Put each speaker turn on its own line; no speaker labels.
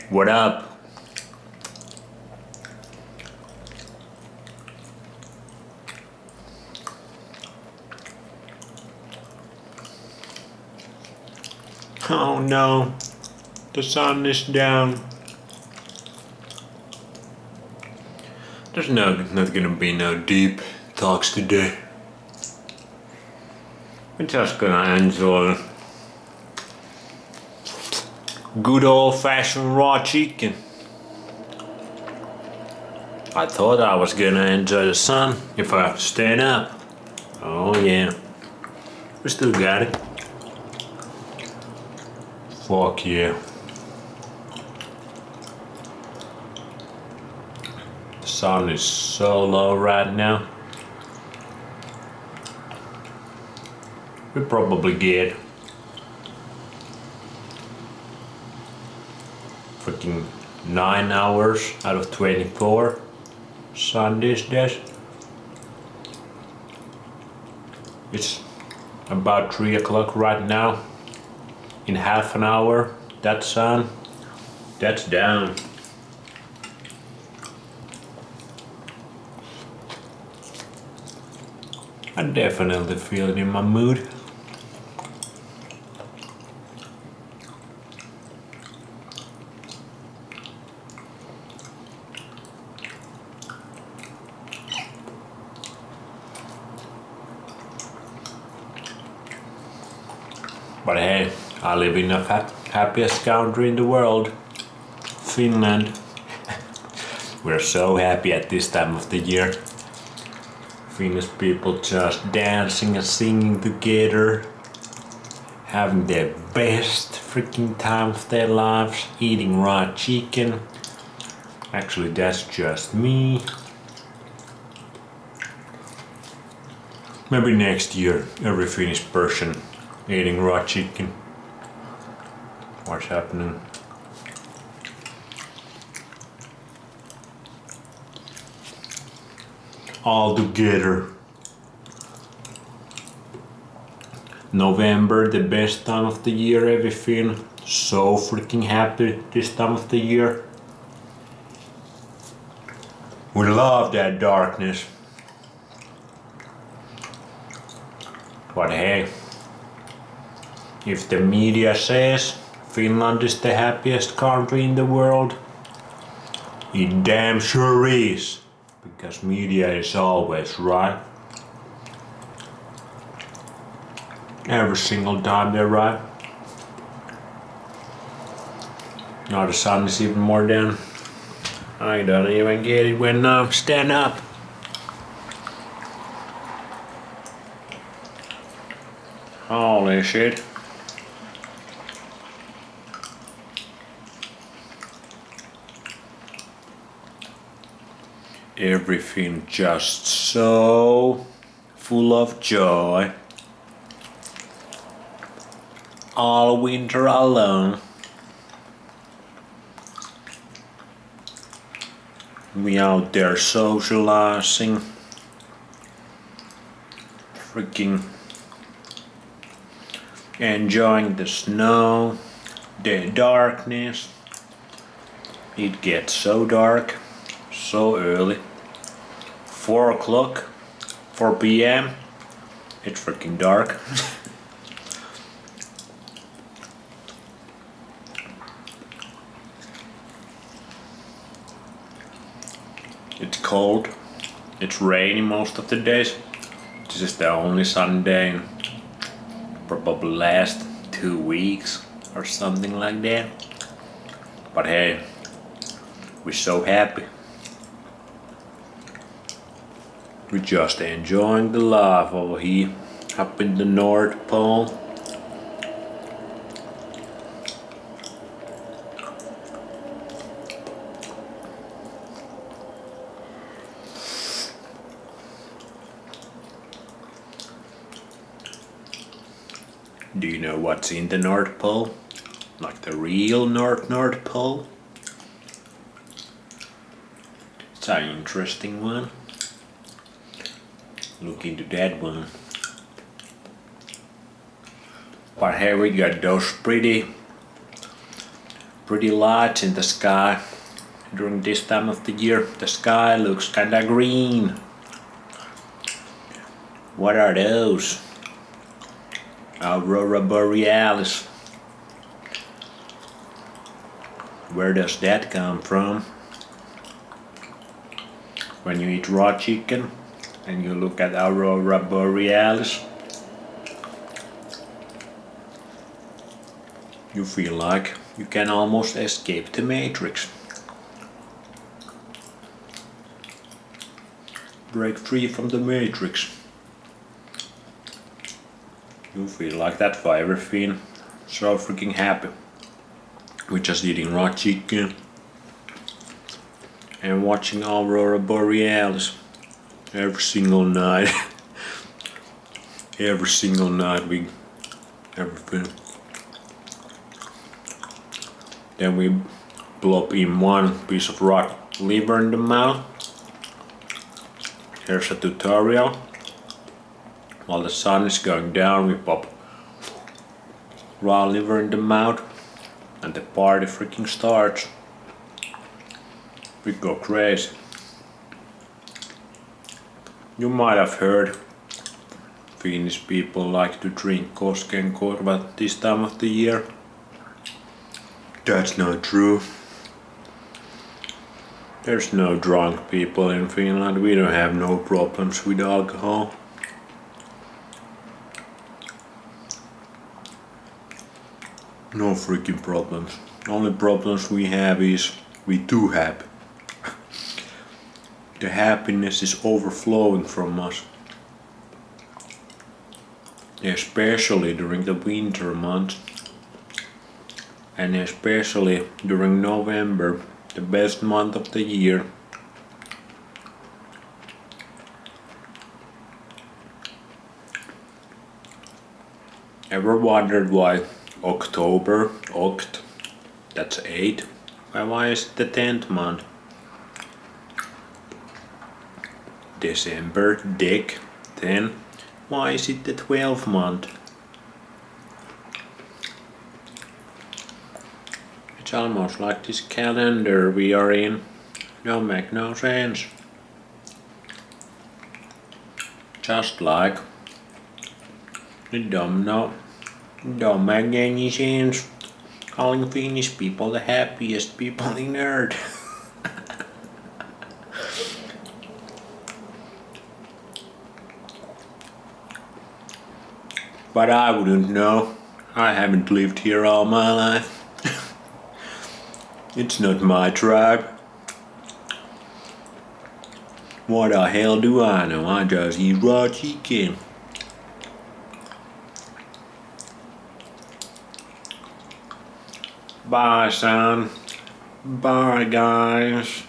What up? Oh no, the sun is down. There's not gonna be no deep talks today. We're just gonna enjoy good old-fashioned raw chicken. I thought I was gonna enjoy the sun if I stayed up. Oh yeah, we still got it. Fuck yeah. The sun is so low right now. We probably get freaking 9 hours out of 24 sun these days. It's about 3 o'clock right now. In half an hour, that sun, that's down. I definitely feel it in my mood. But hey, I live in the happiest country in the world, Finland. We're so happy at this time of the year. Finnish people just dancing and singing together, having the best freaking time of their lives, eating raw chicken. Actually, that's just me. Maybe next year, every Finnish person eating raw chicken. What's happening? All together. November, the best time of the year, every Finn. So freaking happy this time of the year. We love that darkness. But hey, if the media says Finland is the happiest country in the world, it damn sure is, because media is always right. Every single time they're right. Now the sun is even more down. I don't even get it when I stand up. Holy shit. Everything just so full of joy. All winter alone. We out there socializing. Freaking enjoying the snow, the darkness. It gets so dark so early. 4 o'clock, 4 p.m. It's freaking dark. It's cold. It's rainy most of the days. This is the only sunny day in probably last 2 weeks or something like that. But hey, we're so happy. We're just enjoying the life over here up in the North Pole. Do you know what's in the North Pole? Like the real North Pole? It's an interesting one. Look into that one. But here we got those pretty pretty lights in the sky. During this time of the year, the sky looks kinda green. What are those? Aurora borealis. Where does that come from? When you eat raw chicken and you look at Aurora borealis, you feel like you can almost escape the Matrix. Break free from the Matrix. You feel like that fire fiend. So freaking happy. We're just eating raw chicken and watching Aurora borealis every single night. Every single night we everything. Then we plop in one piece of raw liver in the mouth. Here's a tutorial. While the sun is going down, we pop raw liver in the mouth and the party freaking starts. We go crazy. You might have heard Finnish people like to drink Koskenkorva this time of the year. That's not true. There's no drunk people in Finland. We don't have no problems with alcohol. No freaking problems. Only problems we have is we too happy. The happiness is overflowing from us. Especially during the winter months. And especially during November, the best month of the year. Ever wondered why October, that's 8, why is it the 10th month? December, 10, why is it the 12th month? It's almost like this calendar we are in don't make no sense. Just like it don't make any sense calling Finnish people the happiest people in earth. But I wouldn't know. I haven't lived here all my life. It's not my tribe. What the hell do I know? I just eat raw chicken. Bye, son. Bye, guys.